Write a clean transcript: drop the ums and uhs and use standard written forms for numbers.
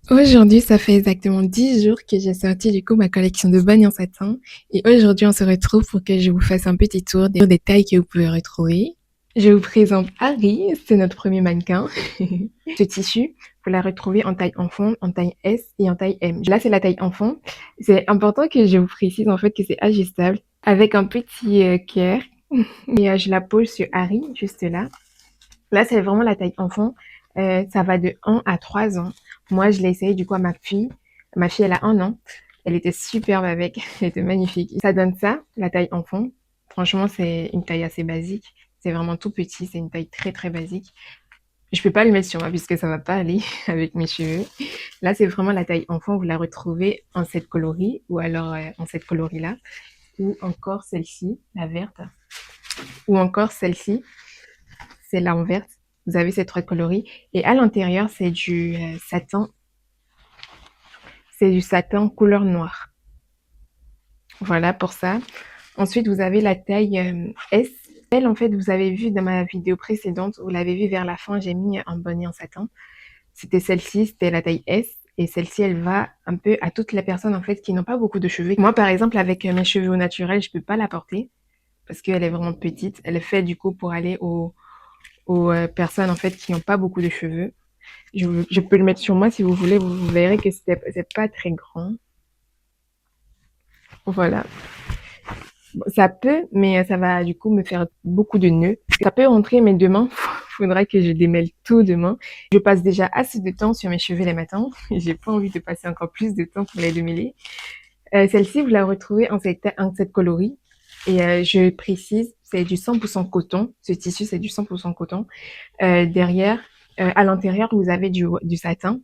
Aujourd'hui, ça fait exactement 10 jours que j'ai sorti du coup ma collection de bonnets en satin. Et aujourd'hui, on se retrouve pour que je vous fasse un petit tour des tailles que vous pouvez retrouver. Je vous présente Harry, c'est notre premier mannequin. Ce tissu, vous la retrouvez en taille enfant, en taille S et en taille M. Là, c'est la taille enfant. C'est important que je vous précise en fait que c'est ajustable avec un petit cœur. Et je la pose sur Harry, juste là. Là, c'est vraiment la taille enfant. Ça va de 1 à 3 ans. Moi, je l'ai essayé du coup à ma fille. Ma fille, elle a 1 an. Elle était superbe avec. Elle était magnifique. Ça donne ça, la taille enfant. Franchement, c'est une taille assez basique. C'est vraiment tout petit. C'est une taille très, très basique. Je peux pas le mettre sur moi puisque ça va pas aller avec mes cheveux. Là, c'est vraiment la taille enfant. Vous la retrouvez en cette coloris ou alors en cette coloris-là. Ou encore celle-ci, la verte. Ou encore celle-ci, celle-là en verte. Vous avez ces trois coloris. Et à l'intérieur, c'est du satin couleur noire. Voilà pour ça. Ensuite, vous avez la taille S. Elle, en fait, vous avez vu dans ma vidéo précédente, vous l'avez vu vers la fin, j'ai mis un bonnet en satin. C'était celle-ci, c'était la taille S. Et celle-ci, elle va un peu à toutes les personnes, en fait, qui n'ont pas beaucoup de cheveux. Moi, par exemple, avec mes cheveux au naturel, je peux pas la porter parce qu'elle est vraiment petite. Elle est faite, du coup, pour aller aux personnes, en fait, qui n'ont pas beaucoup de cheveux. Je peux le mettre sur moi si vous voulez, vous verrez que c'est pas très grand. Voilà. Bon, ça peut, mais ça va du coup me faire beaucoup de nœuds. Ça peut rentrer, mais demain, faudra que je démêle tout demain. Je passe déjà assez de temps sur mes cheveux les matins. J'ai pas envie de passer encore plus de temps pour les démêler. Celle-ci, vous la retrouvez en cette coloris. Et je précise, c'est du 100% coton. Ce tissu, c'est du 100% coton. Derrière, à l'intérieur, vous avez du satin.